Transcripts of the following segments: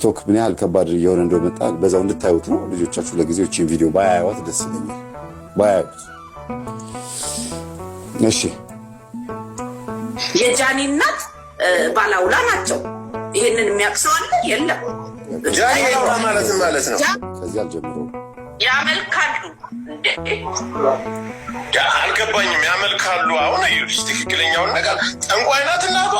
ቲክቶክ ምን ያህል ከባድ እየሆነ እንደመጣ በዛው እንድታዩት ነው። ልጆቻችሁ ለጊዜው እቺን ቪዲዮ ባያዩት ደስ ይለኛል። ባያዩት እሺ። የጃኒ እናት ባላውላ ናቸው። ይሄንን የሚያቅሰው አለ የለም? ጃኒ ማለት ነው። ከዚህ አልጀምረው ያመልካሉ አልገባኝም። ያመልካሉ። አሁን ይኸውልሽ ትክክለኛውን ነገር ጠንቋይ ናት እናቷ።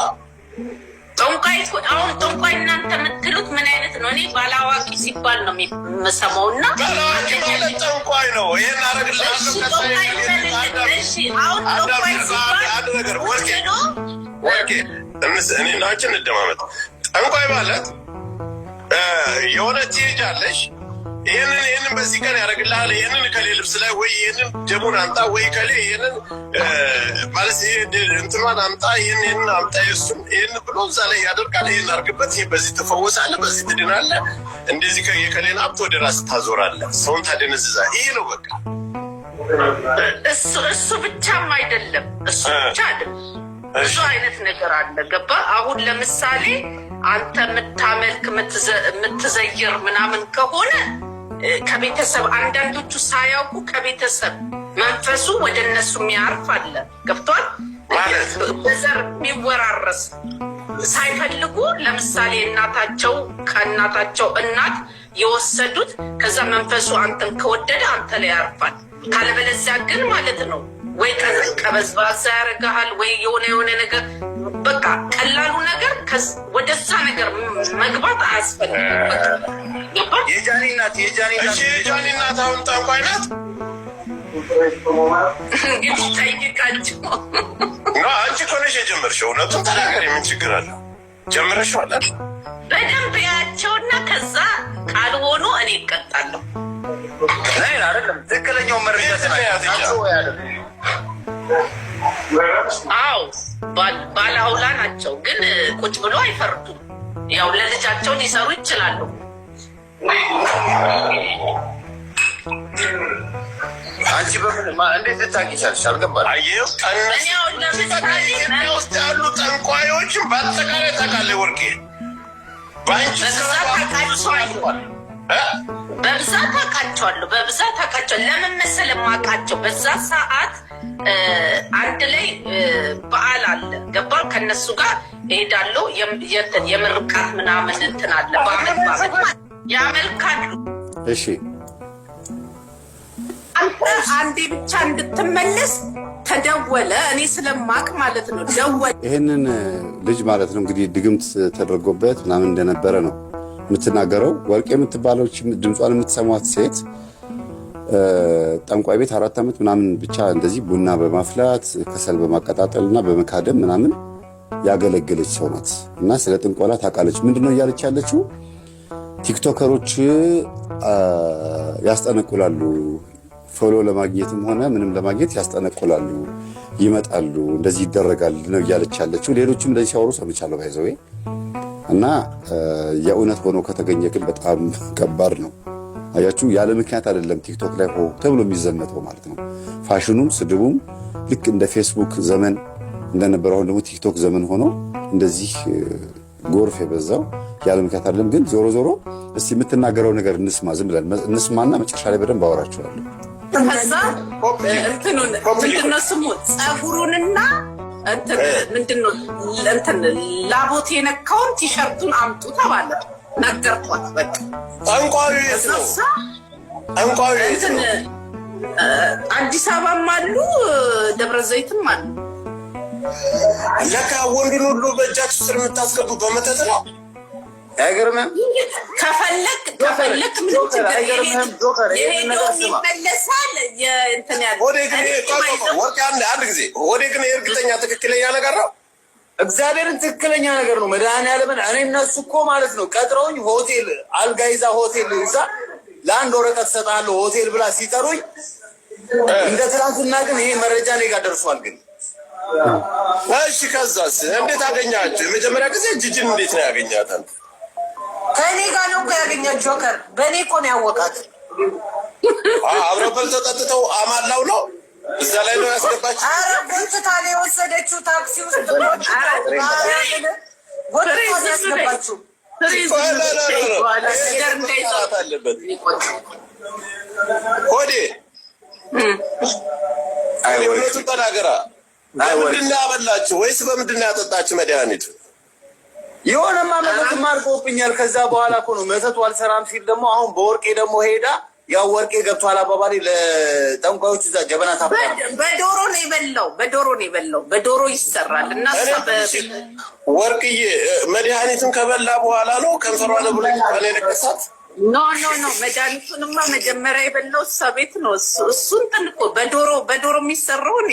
ጠንቋይ አሁን ጠንቋይ እናንተ የምትሉት ምን አይነት ነው? እኔ ባላዋቂ ሲባል ነው የምሰማውና ባላዋቂ ማለት ጠንቋይ ነው። ይሄን አረግልሽ። እሺ አሁን ጠንቋይ ሲባል አንድ ነገር ወርቄ እኔ ናችን እንደማመጥ ጠንቋይ ማለት የሆነ ትሄጃለሽ ይሄንን በዚህ ቀን ያደርግልሃል፣ ይሄንን ከሌ ልብስ ላይ ወይ ይሄንን ደሙን አምጣ ወይ ከሌ ይሄንን ማለት እንትማን አምጣ ይሄንን አምጣ ይሱን ይሄን ብሎ እዛ ላይ ያደርጋል። ይሄን አርግበት፣ ይሄ በዚህ ትፈወሳለህ፣ በዚህ ትድናለህ፣ እንደዚህ ከየከሌን ሀብት ወደ ራስ ታዞራለህ፣ ሰውን ታደነዝዛለህ። ይሄ ነው በቃ። እሱ ብቻም አይደለም፣ እሱ ብቻ አይደለም፣ ብዙ አይነት ነገር አለ። ገባ? አሁን ለምሳሌ አንተ የምታመልክ የምትዘይር ምናምን ከሆነ ከቤተሰብ አንዳንዶቹ ሳያውቁ ከቤተሰብ መንፈሱ ወደ እነሱ የሚያርፍ አለ። ገብቷል? በዘር የሚወራረስ ሳይፈልጉ ለምሳሌ እናታቸው ከእናታቸው እናት የወሰዱት ከዛ መንፈሱ አንተን ከወደደ አንተ ላይ ያርፋል። ካለበለዚያ ግን ማለት ነው ወይ ቀበዝባዛ ያደርግሃል ወይ የሆነ ነገር በቃ ቀላሉ ነገር ወደዛ ነገር መግባት አያስፈልግም። የጃኒ እናት አሁን ጠንቋይ ናት። እንግዲህ ጠይቃቸው። አንቺ እኮ ነሽ የጀመርሽው። እውነቱን ተናገሪ። ምን ችግር አለ? ጀምረሽዋል። በደንብ ያቸውና ከዛ ካልሆኑ እኔ እቀጣለሁ። አይደለም ትክክለኛው መረጃ አዎ ባላውላ ናቸው፣ ግን ቁጭ ብሎ አይፈርዱም። ያው ለልጃቸው ሊሰሩ ይችላሉ። አንቺ እንዴት ልታውቂ ቻልሽ? አልገባኝም። ውስጥ ያሉ ጠንቋዮችን በአጠቃላይ ታውቃለህ ወርቄ? በብዛት አውቃቸዋለሁ። ለምን መሰለህ የማውቃቸው? በዛ ሰዓት አንድ ላይ በዓል አለ። ገባ? ከነሱ ጋር እሄዳለሁ። የምርቃት ምናምን እንትን አለ። በአመት ያመልካሉ። እሺ አንተ አንዴ ብቻ እንድትመለስ ተደወለ። እኔ ስለማቅ ማለት ነው ደወለ። ይሄንን ልጅ ማለት ነው እንግዲህ ድግምት ተደርጎበት ምናምን እንደነበረ ነው የምትናገረው። ወርቅ የምትባለው ድምጿን የምትሰማት ሴት ጠንቋይ ቤት 4 ዓመት ምናምን ብቻ እንደዚህ ቡና በማፍላት ከሰል በማቀጣጠል እና በመካደም ምናምን ያገለገለች ሰው ናት እና ስለ ጥንቆላ ታውቃለች። ምንድነው እያለች ያለችው? ቲክቶከሮች ያስጠነቁላሉ፣ ፎሎ ለማግኘትም ሆነ ምንም ለማግኘት ያስጠነቁላሉ፣ ይመጣሉ፣ እንደዚህ ይደረጋል ነው እያለች ያለችው። ሌሎችም እንደዚህ ሲያወሩ ሰምቻለሁ ባይዘው እና የእውነት ሆኖ ከተገኘ ግን በጣም ከባድ ነው። አያችሁ፣ ያለ ምክንያት አይደለም ቲክቶክ ላይ ሆ ተብሎ የሚዘመተው ማለት ነው። ፋሽኑም ስድቡም ልክ እንደ ፌስቡክ ዘመን እንደነበረ አሁን ደግሞ ቲክቶክ ዘመን ሆኖ እንደዚህ ጎርፍ የበዛው ያለ ምክንያት አይደለም። ግን ዞሮ ዞሮ እስቲ የምትናገረው ነገር እንስማ፣ ዝም ብለን እንስማና መጨረሻ ላይ በደንብ አወራችኋለሁ። ከዛ ምንድነው ስሙ ጸጉሩንና ምንድነው ላቦት የነካውን ቲሸርቱን አምጡ ተባለ። ነገርኳት። በቃ ጠንቋዩ አዲስ አበባም አሉ ደብረ ዘይትም አሉ። ለካ ወንዱን ሁሉ በእጃችሁ ስር የምታስገቡ በመተት ነው። አይገርምም? ከፈለክ ምን ችግር ይመለሳል። አንድ ጊዜ ወደ ግን የእርግጠኛ ትክክለኛ ነገር ነው። እግዚአብሔርን ትክክለኛ ነገር ነው። መድኃኒዓለምን እኔ እነሱ እኮ ማለት ነው ቀጥረውኝ ሆቴል አልጋ ይዛ ሆቴል ይዛ ለአንድ ወረቀት ሰጣለሁ ሆቴል ብላ ሲጠሩኝ እንደ ትናንትና ግን ይሄ መረጃ እኔ ጋር ደርሷል። ግን እሺ ከዛስ እንዴት አገኛችሁ? የመጀመሪያ ጊዜ ጂጂን እንዴት ነው ያገኛታል? ከእኔ ጋር ነው ያገኛት። ጆከር በእኔ እኮ ነው ያወቃት። አብረው በልተው ጠጥተው አማላው ነው እዛ ላይ ነው ያስገባች። ኧረ ጎትታ ነው የወሰደችው። ታክሲ ውስጥ ጎትታ ያስገባችው። አለበት። ሆዴ እውነቱን ተናገራ። በምንድን ነው ያበላችሁ ወይስ በምንድን ነው ያጠጣችሁ መድኃኒቱ? የሆነማ መተት ማርቆብኛል። ከዛ በኋላ እኮ ነው መተቱ አልሰራም ሲል ደግሞ አሁን በወርቄ ደግሞ ሄዳ ያው ወርቄ ገብቷል አባባሌ ለጠንቋዮች እዛ ጀበና ታፈራ በዶሮ ነው የበላው። በዶሮ ይሰራል እና ወርቅዬ መድኃኒቱን ከበላ በኋላ ነው ከንፈሯ ነው ብሎ እኔ ነገሳት። ኖ መድኃኒቱንማ መጀመሪያ የበላው እሷ ቤት ነው። እሱን ጥልቆ በዶሮ የሚሰራውን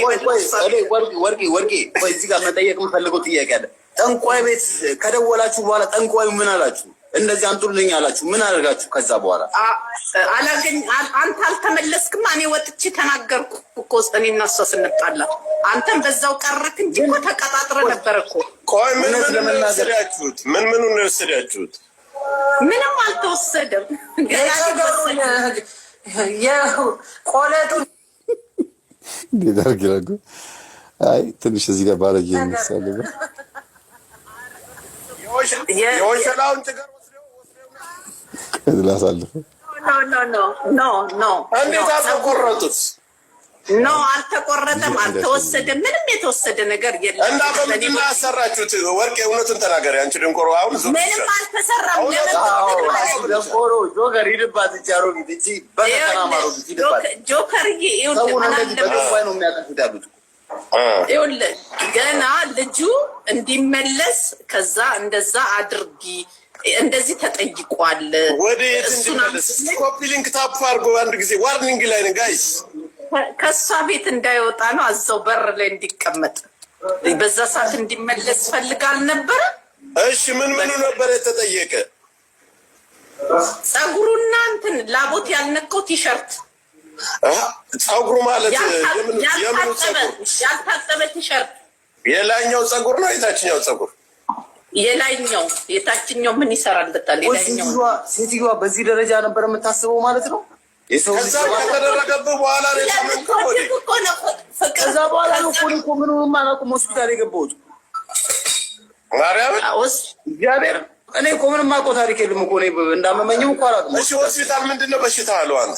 ወርቄ እዚህ ጋር መጠየቅ የምፈልገው ጥያቄ አለ። ጠንቋይ ቤት ከደወላችሁ በኋላ ጠንቋዩ ምን አላችሁ? እንደዚህ አንጡልኝ አላችሁ? ምን አደርጋችሁ? ከዛ በኋላ አንተ አልተመለስክም። እኔ ወጥቼ ተናገርኩ እኮ እኔ እና እሷ ስንጣላ አንተም በዛው ቀረክ እንጂ እኮ ተቀጣጥረ ነበር እኮ። ቆይ ምን ወሰዳችሁት? ምኑን ነው የወሰዳችሁት? ምንም አልተወሰደም። ቆለጡ ዲዳርግላጉ አይ ትንሽ እዚህ ጋር ባለጌ ይመስላል። የወንጀላውን ትገር ላሳልፈው ኖ እንዴት አልተቆረጡት? ኖ አልተቆረጠም፣ አልተወሰደም። ምንም የተወሰደ ነገር የለም። እና በምንድን ነው ያሰራችሁት? ወርቄ እውነቱን ተናገሪ አንቺ ድንቆሮ። አሁን ምንም አልተሰራም። ደንቆሮ ጆከር ሂድባት እንጂ አሮጊት እንጂ በተና ማሮጊት ሂድባት ጆከርዬ ይኸውልህ ገና ልጁ እንዲመለስ ከዛ እንደዛ አድርጊ እንደዚህ ተጠይቋል። ወደ የት እንዲመለስ? ኮፒ ሊንክ ታፕ አድርጎ አንድ ጊዜ ዋርኒንግ ላይ ነው ጋይስ። ከእሷ ቤት እንዳይወጣ ነው አዛው በር ላይ እንዲቀመጥ። በዛ ሰዓት እንዲመለስ ፈልጋል ነበረ። እሺ ምኑ ነበር የተጠየቀ? ጸጉሩና እንትን ላቦት ያልነካው ቲሸርት ጸጉሩ ማለት የምኑ ጸጉር? ያልታጠበ ቲሸርት። የላይኛው ጸጉር ነው የታችኛው ጸጉር? የላይኛው። የታችኛው ምን ይሰራልታል? የላይኛው። ሴትዮዋ በዚህ ደረጃ ነበር የምታስበው ማለት ነው። ከዛ ከተደረገብህ በኋላ ከዛ በኋላ ነው እኮ ምንም አላውቅም ሆስፒታል የገባሁት። ማርያም እግዚአብሔር እኔ እኮ ምንም አውቀው ታሪክ የለም እኮ እኔ እንዳመመኝም እኮ አላውቅም። እሺ ሆስፒታል ምንድን ነው በሽታ አለው አንተ?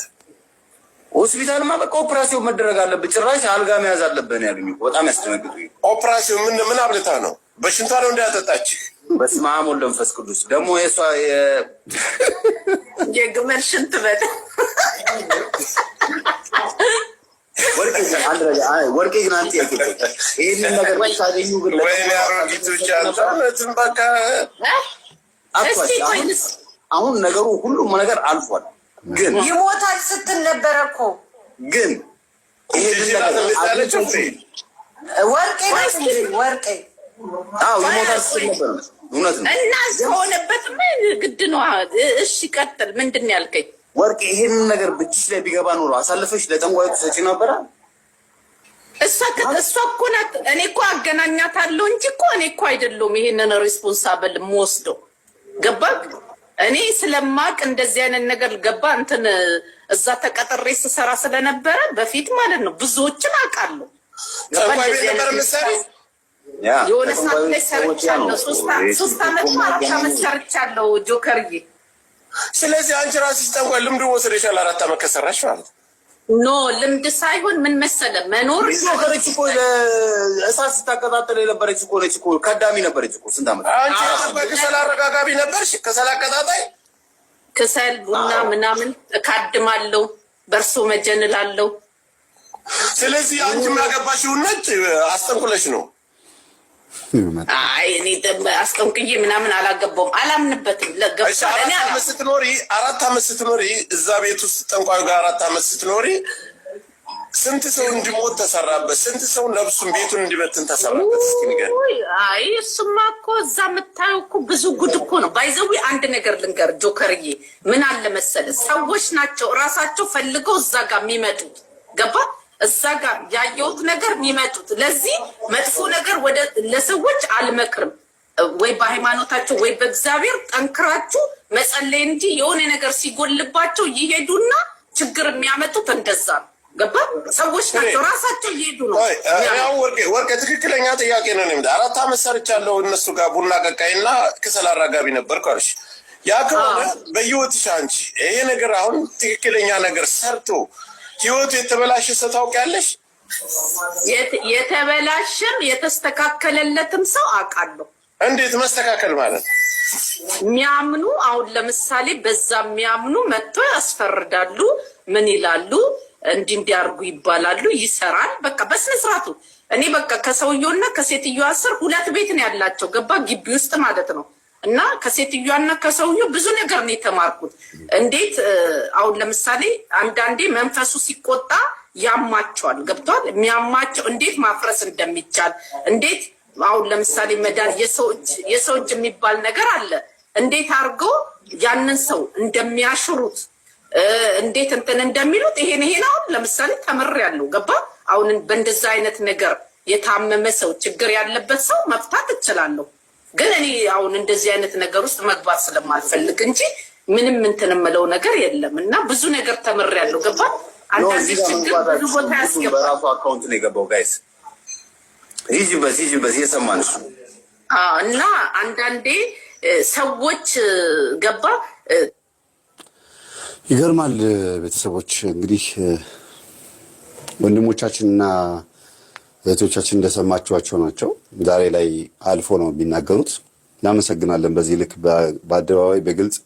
ሆስፒታልማ በቃ ኦፕራሲዮን መደረግ አለብህ፣ ጭራሽ አልጋ መያዝ አለብህ ነው ያሉኝ። በጣም ያስደነግጡኝ። ኦፕራሲዮን ምን አብልታ ነው? በሽንቷ ነው እንዳያጠጣችህ? በስመ አብ ወወልድ ወመንፈስ ቅዱስ። ደግሞ የእሷ የግመል ሽንት በል ወርቄ ግን አንተ ይህንን ነገር ሳገኙ ግን በቃ አሁን ነገሩ ሁሉም ነገር አልፏል። ግን ይሞታል ስትል ነበረ እኮ ግን ይሄንን ነገር ወርቄ ይሞታል ስትል ነበር። እውነት ነው እና ከሆነበት ግድ ነው። እሺ ቀጥል። ምንድን ነው ያልከኝ? ወርቄ ይሄንን ነገር ብችሽ ላይ ቢገባ ኖሮ አሳልፈሽ ለጠንቋዩ ሰጪ ነበረ። እሷ እኮ ናት። እኔ እኮ አገናኛታለሁ እንጂ እኮ እኔ እኮ አይደለሁም ይሄንን ሪስፖንሳብል የምወስደው። ገባ? እኔ ስለማቅ እንደዚህ አይነት ነገር ገባ እንትን እዛ ተቀጥሬ ስሰራ ስለነበረ በፊት ማለት ነው ብዙዎችን አውቃለሁ። የሆነ ሰዓት ላይ ሰርቻለሁ። 3 ዓመት 4 ዓመት ሰርቻለሁ ጆከርዬ። ስለዚህ አንቺ ራስሽ ጠንቋይ ልምድ ወስደሻል 4 ዓመት ከሰራሽ ማለት ኖ ልምድ ሳይሆን ምን መሰለህ መኖር ጆከርች እኮ እሳት ስታቀጣጥል የነበረች እኮ ነች እኮ ከዳሚ ነበረች እኮ ስንት ዓመት። አንቺ ከሰል አረጋጋቢ ነበርሽ? ከሰል አቀጣጣይ ከሰል ቡና ምናምን እካድማለሁ፣ በእርሶ መጀንላለሁ። ስለዚህ አንቺ የሚያገባሽው ነጭ አስጠንቁለሽ ነው። አይ እኔ አስጠንቅዬ ምናምን አላገባውም፣ አላምንበትም። ለገብቻለሁ 4 ዓመት ስትኖሪ እዛ ቤት ውስጥ ጠንቋዩ ጋር 4 ዓመት ስትኖሪ ስንት ሰው እንዲሞት ተሰራበት? ስንት ሰው ነፍሱን ቤቱን እንዲበትን ተሰራበት? እስኪ ንገሪኝ። አይ እሱማ እኮ እዛ የምታየው እኮ ብዙ ጉድ እኮ ነው። ባይዘዊ አንድ ነገር ልንገር ጆከርዬ፣ ምን አለ መሰለህ ሰዎች ናቸው እራሳቸው ፈልገው እዛ ጋር የሚመጡት። ገባ? እዛ ጋር ያየሁት ነገር የሚመጡት። ለዚህ መጥፎ ነገር ወደ ለሰዎች አልመክርም። ወይ በሃይማኖታቸው ወይ በእግዚአብሔር ጠንክራችሁ መጸለይ እንጂ የሆነ ነገር ሲጎልባቸው ይሄዱና ችግር የሚያመጡት እንደዛ ነው። ገባ? ሰዎች ናቸው ራሳቸው እየሄዱ ነው። ያው ወርቄ ትክክለኛ ጥያቄ ነው። 4 ዓመት ሰርቻለሁ እነሱ ጋር ቡና ቀቃይና ከሰል አራጋቢ ነበርኩ አልሽ። ያ ከሆነ በህይወትሽ አንቺ ይሄ ነገር አሁን ትክክለኛ ነገር ሰርቶ ህይወቱ የተበላሸ ሰው ታውቂያለሽ? የተበላሸም የተስተካከለለትም ሰው አውቃለሁ። እንዴት መስተካከል ማለት የሚያምኑ አሁን ለምሳሌ በዛ የሚያምኑ መጥቶ ያስፈርዳሉ። ምን ይላሉ? እንዲያርጉ ይባላሉ። ይሰራል። በቃ በስነ ስርዓቱ እኔ በቃ ከሰውየውና ከሴትዮዋ ስር 2 ቤት ነው ያላቸው። ገባ ግቢ ውስጥ ማለት ነው። እና ከሴትዮዋና ከሰውየው ብዙ ነገር ነው የተማርኩት። እንዴት አሁን ለምሳሌ አንዳንዴ መንፈሱ ሲቆጣ ያማቸዋል። ገብቷል? የሚያማቸው እንዴት ማፍረስ እንደሚቻል እንዴት አሁን ለምሳሌ መዳን የሰው እጅ የሚባል ነገር አለ። እንዴት አድርገው ያንን ሰው እንደሚያሽሩት እንዴት እንትን እንደሚሉት ይሄን አሁን ለምሳሌ ተምሬያለሁ። ገባ? አሁን በእንደዛ አይነት ነገር የታመመ ሰው ችግር ያለበት ሰው መፍታት እችላለሁ። ግን እኔ አሁን እንደዚህ አይነት ነገር ውስጥ መግባት ስለማልፈልግ እንጂ ምንም እንትን የምለው ነገር የለም። እና ብዙ ነገር ተምሬያለሁ። ገባ? አንዳንዴ ችግር ብዙ ቦታ ያስገባል። በራሱ አካውንት ነው የገባው። ጋይስ ይጅበት የሰማንሽ እና አንዳንዴ ሰዎች ገባ ይገርማል። ቤተሰቦች እንግዲህ ወንድሞቻችንና እህቶቻችን እንደሰማችኋቸው ናቸው። ዛሬ ላይ አልፎ ነው የሚናገሩት። እናመሰግናለን። በዚህ ልክ በአደባባይ በግልጽ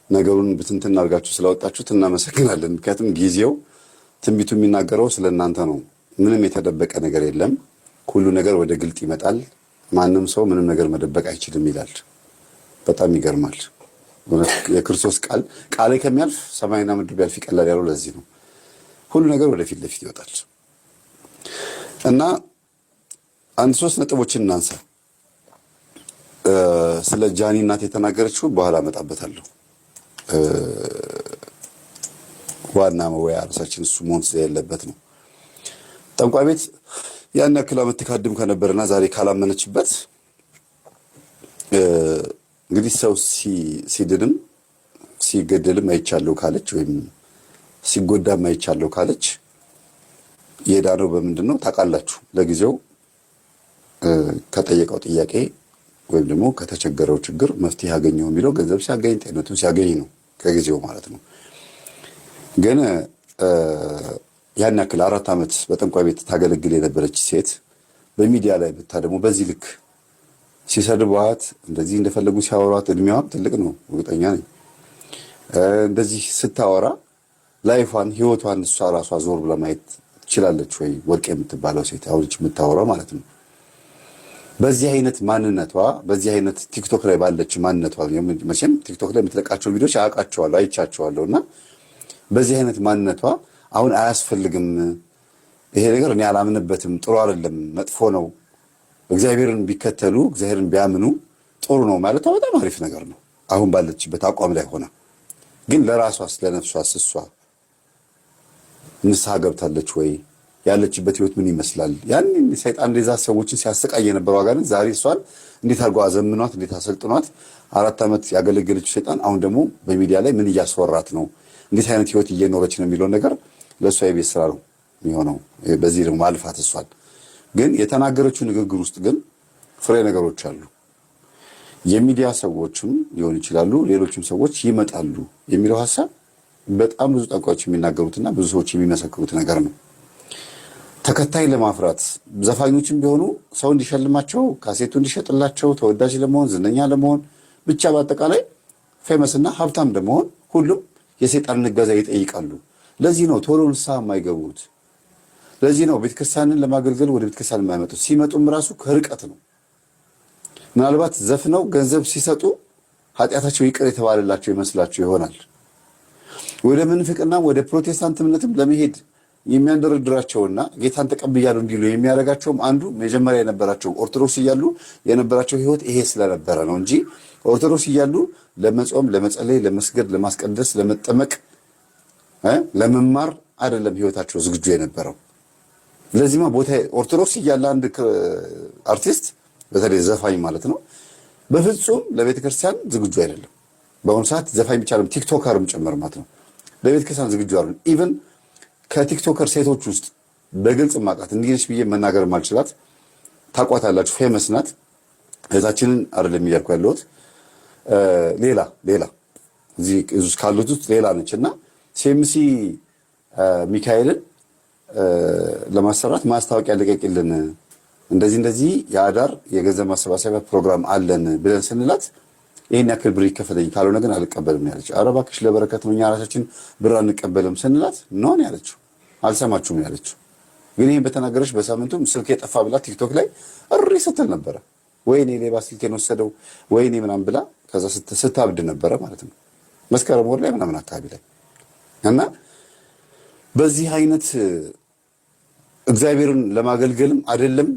ነገሩን ብትንትን አድርጋችሁ ስላወጣችሁት እናመሰግናለን። ምክንያቱም ጊዜው ትንቢቱ የሚናገረው ስለ እናንተ ነው። ምንም የተደበቀ ነገር የለም። ሁሉ ነገር ወደ ግልጥ ይመጣል። ማንም ሰው ምንም ነገር መደበቅ አይችልም ይላል። በጣም ይገርማል። የክርስቶስ ቃል ከሚያልፍ ሰማይና ምድር ቢያልፍ ይቀላል ያለው ለዚህ ነው። ሁሉ ነገር ወደፊት ለፊት ይወጣል። እና 3 ነጥቦችን እናንሳ። ስለ ጃኒ እናት የተናገረችው በኋላ እመጣበታለሁ። ዋና መወያ ርዕሳችን እሱ መሆን ስለሌለበት ነው። ጠንቋይ ቤት ያን ያክል ዓመት ትካድም ከነበረና ዛሬ ካላመነችበት እንግዲህ ሰው ሲድንም ሲገደልም አይቻለሁ ካለች ወይም ሲጎዳም አይቻለሁ ካለች የዳነው በምንድን ነው ታውቃላችሁ? ለጊዜው ከጠየቀው ጥያቄ ወይም ደግሞ ከተቸገረው ችግር መፍትሄ ያገኘው የሚለው ገንዘብ ሲያገኝ ጤንነቱን ሲያገኝ ነው፣ ከጊዜው ማለት ነው። ግን ያን ያክል 4 ዓመት በጠንቋይ ቤት ታገለግል የነበረች ሴት በሚዲያ ላይ ብታ ደግሞ በዚህ ልክ ሲሰድቧት እንደዚህ እንደፈለጉ ሲያወሯት፣ እድሜዋም ትልቅ ነው እርግጠኛ ነኝ። እንደዚህ ስታወራ ላይፏን ህይወቷን እሷ ራሷ ዞር ብላ ማየት ትችላለች ወይ? ወርቅ የምትባለው ሴት አሁን የምታወራው ማለት ነው። በዚህ አይነት ማንነቷ በዚህ አይነት ቲክቶክ ላይ ባለች ማንነቷ መቼም ቲክቶክ ላይ የምትለቃቸው ቪዲዮዎች አውቃቸዋለሁ አይቻቸዋለሁ። እና በዚህ አይነት ማንነቷ አሁን አያስፈልግም ይሄ ነገር እኔ አላምንበትም፣ ጥሩ አይደለም፣ መጥፎ ነው፣ እግዚአብሔርን ቢከተሉ እግዚአብሔርን ቢያምኑ ጥሩ ነው ማለቷ በጣም አሪፍ ነገር ነው። አሁን ባለችበት አቋም ላይ ሆና ግን ለራሷስ ለነፍሷስ እሷ ንስሐ ገብታለች ወይ? ያለችበት ህይወት ምን ይመስላል? ያን ሰይጣን እንደዛ ሰዎችን ሲያሰቃይ የነበረው አጋንንት ዛሬ እሷን እንዴት አድርጎ አዘምኗት እንዴት አሰልጥኗት 4 ዓመት ያገለገለችው ሰይጣን አሁን ደግሞ በሚዲያ ላይ ምን እያስወራት ነው? እንዴት አይነት ህይወት እየኖረች ነው የሚለው ነገር ለእሷ የቤት ስራ ነው የሚሆነው። በዚህ ደግሞ ማልፋት እሷን ግን የተናገረችው ንግግር ውስጥ ግን ፍሬ ነገሮች አሉ። የሚዲያ ሰዎችም ሊሆን ይችላሉ፣ ሌሎችም ሰዎች ይመጣሉ የሚለው ሐሳብ በጣም ብዙ ጠንቋዮች የሚናገሩትና ብዙ ሰዎች የሚመሰክሩት ነገር ነው። ተከታይ ለማፍራት ዘፋኞችም ቢሆኑ ሰው እንዲሸልማቸው፣ ካሴቱ እንዲሸጥላቸው፣ ተወዳጅ ለመሆን፣ ዝነኛ ለመሆን፣ ብቻ በአጠቃላይ ፌመስና ሀብታም ለመሆን ሁሉም የሰይጣንን እገዛ ይጠይቃሉ። ለዚህ ነው ቶሎ ንስሐ የማይገቡት። ለዚህ ነው ቤተክርስቲያንን ለማገልገል ወደ ቤተክርስቲያን የማይመጡት። ሲመጡም ራሱ ከርቀት ነው። ምናልባት ዘፍነው ገንዘብ ሲሰጡ ኃጢአታቸው ይቅር የተባለላቸው ይመስላቸው ይሆናል። ወደ ምንፍቅና ወደ ፕሮቴስታንት እምነትም ለመሄድ የሚያንደረድራቸውና ጌታን ተቀብያለሁ እንዲሉ የሚያደርጋቸውም አንዱ መጀመሪያ የነበራቸው ኦርቶዶክስ እያሉ የነበራቸው ህይወት ይሄ ስለነበረ ነው እንጂ ኦርቶዶክስ እያሉ ለመጾም፣ ለመጸለይ፣ ለመስገድ፣ ለማስቀደስ፣ ለመጠመቅ፣ ለመማር አይደለም ህይወታቸው ዝግጁ የነበረው። ለዚህማ ቦታ ኦርቶዶክስ እያለ አንድ አርቲስት በተለይ ዘፋኝ ማለት ነው በፍጹም ለቤተክርስቲያን ዝግጁ አይደለም። በአሁኑ ሰዓት ዘፋኝ ብቻ አይደለም ቲክቶከርም ጭምር ማለት ነው ለቤተክርስቲያን ዝግጁ አይደለም። ኢቭን ከቲክቶከር ሴቶች ውስጥ በግልጽ ማቃት እንዲህ ነች ብዬ መናገር ማልችላት ታቋታላችሁ፣ ፌመስ ናት። እህታችንን አይደለም እያልኩ ያለሁት ሌላ እዚህ ካሉት ውስጥ ሌላ ነች እና ሴምሲ ሚካኤልን ለማሰራት ማስታወቂያ ልቀቂልን እንደዚህ የአዳር የገንዘብ ማሰባሰቢያ ፕሮግራም አለን ብለን ስንላት ይሄን ያክል ብር ይከፈለኝ ካልሆነ ግን አልቀበልም ያለች። ኧረ እባክሽ ለበረከት ነው እኛ ራሳችን ብር አንቀበልም ስንላት ነው ያለችው። አልሰማችሁም ያለችው። ግን ይሄን በተናገረች በሳምንቱ ስልክ የጠፋ ብላ ቲክቶክ ላይ እሪ ስትል ነበረ። ወይኔ ሌባ ስልኬን ወሰደው ወይኔ ምናምን ብላ ከዛ ስታብድ ነበረ ማለት ነው። መስከረም ወር ላይ ምናምን አካባቢ ላይ እና በዚህ አይነት እግዚአብሔርን ለማገልገልም አይደለም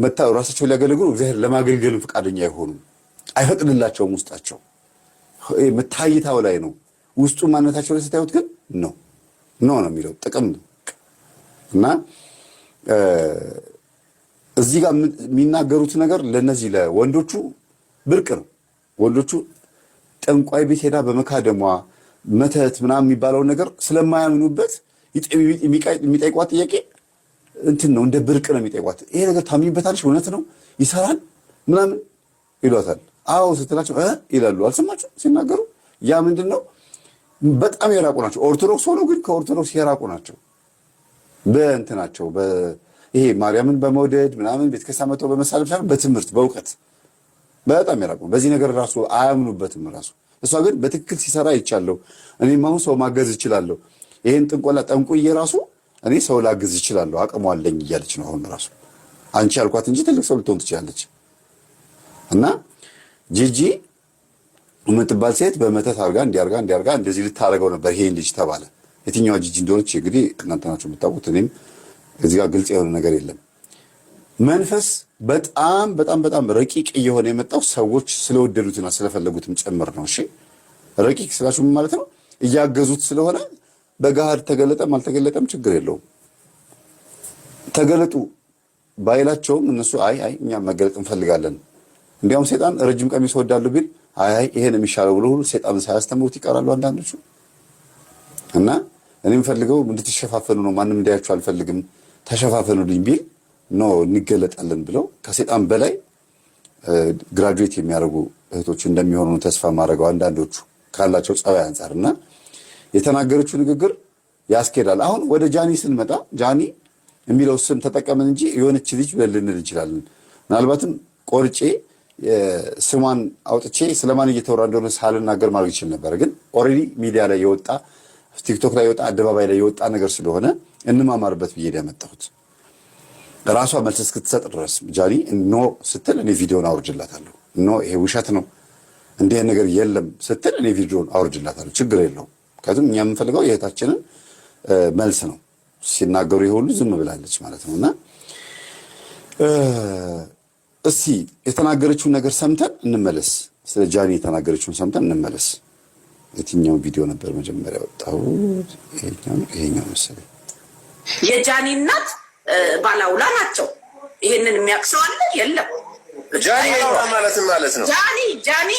መታው ራሳቸው ሊያገለግሉ እግዚአብሔር ለማገልገልም ፈቃደኛ አይሆኑም። አይፈቅድላቸውም። ውስጣቸው መታይታው ላይ ነው። ውስጡ ማንነታቸው ላይ ስታዩት ግን ነው የሚለው ጥቅም እና እዚህ ጋር የሚናገሩት ነገር ለነዚህ ለወንዶቹ ብርቅ ነው። ወንዶቹ ጠንቋይ ቤት ሄዳ በመካደሟ መተት ምናምን የሚባለውን ነገር ስለማያምኑበት የሚጠይቋት ጥያቄ እንትን ነው፣ እንደ ብርቅ ነው የሚጠይቋት። ይሄ ነገር ታምኝበታለሽ? እውነት ነው ይሰራል ምናምን ይሏታል። አዎ ስትላቸው ይላሉ። አልሰማችሁ ሲናገሩ? ያ ምንድን ነው? በጣም የራቁ ናቸው። ኦርቶዶክስ ሆነው ግን ከኦርቶዶክስ የራቁ ናቸው። በእንትናቸው ይሄ ማርያምን በመውደድ ምናምን ቤተክርስቲያን መጥተው በመሳለፍ ሳይሆን በትምህርት በእውቀት በጣም የራቁ። በዚህ ነገር ራሱ አያምኑበትም ራሱ። እሷ ግን በትክክል ሲሰራ ይቻለሁ፣ እኔም አሁን ሰው ማገዝ እችላለሁ፣ ይሄን ጥንቆላ ጠንቁዬ ራሱ እኔ ሰው ላግዝ እችላለሁ፣ አቅሟ አለኝ እያለች ነው አሁን ራሱ። አንቺ ያልኳት እንጂ ትልቅ ሰው ልትሆን ትችላለች። እና ጂጂ የምትባል ሴት በመተት አርጋ እንዲያርጋ እንደዚህ ልታረገው ነበር ይሄን ልጅ ተባለ። የትኛዋ ጂጂ እንደሆነች እንግዲህ እናንተ ናችሁ የምታውቁት። እኔም እዚህ ጋር ግልጽ የሆነ ነገር የለም። መንፈስ በጣም ረቂቅ እየሆነ የመጣው ሰዎች ስለወደዱትና ስለፈለጉትም ጭምር ነው። እሺ ረቂቅ ስላችሁ ምን ማለት ነው? እያገዙት ስለሆነ በጋሃድ ተገለጠም አልተገለጠም ችግር የለውም። ተገለጡ ባይላቸውም እነሱ አይ እኛ መገለጥ እንፈልጋለን፣ እንዲያውም ሰይጣን ረጅም ቀሚስ ወዳሉ ቢል አይ ይሄን የሚሻለው ብሎ ሁሉ ሰይጣን ሳያስተምሩት ይቀራሉ አንዳንዶቹ። እና እኔ የምፈልገው እንድትሸፋፈኑ ነው፣ ማንም እንዲያያችሁ አልፈልግም፣ ተሸፋፈኑልኝ ቢል ነው እንገለጣለን ብለው ከሰይጣን በላይ ግራጁዌት የሚያደርጉ እህቶች እንደሚሆኑ ተስፋ ማድረገው አንዳንዶቹ ካላቸው ጸባይ አንጻር። እና የተናገረችው ንግግር ያስኬዳል። አሁን ወደ ጃኒ ስንመጣ ጃኒ የሚለው ስም ተጠቀመን እንጂ የሆነች ልጅ ብለን ልንል እንችላለን። ምናልባትም ቆርጬ ስሟን አውጥቼ ስለማን እየተወራ እንደሆነ ሳልናገር ማድረግ ይችል ነበር። ግን ኦልሬዲ ሚዲያ ላይ የወጣ ቲክቶክ ላይ የወጣ አደባባይ ላይ የወጣ ነገር ስለሆነ እንማማርበት ብዬ ነው ያመጣሁት። ራሷ መልስ እስክትሰጥ ድረስ ጃኒ ኖ ስትል እኔ ቪዲዮን አውርጅላታለሁ። ኖ ይሄ ውሸት ነው እንዲህ ነገር የለም ስትል እኔ ቪዲዮን አውርጅላታለሁ። ችግር የለውም። ምክንያቱም እኛ የምንፈልገው የእህታችንን መልስ ነው። ሲናገሩ የሁሉ ዝም ብላለች ማለት ነው። እና እስቲ የተናገረችውን ነገር ሰምተን እንመለስ። ስለ ጃኒ የተናገረችውን ሰምተን እንመለስ። የትኛው ቪዲዮ ነበር መጀመሪያ ወጣው? ይሄኛው መሰለኝ። የጃኒ እናት ባላውላ ናቸው። ይሄንን የሚያውቅ ሰው አለ? የለም። ጃኒ ማለት ነው። ጃኒ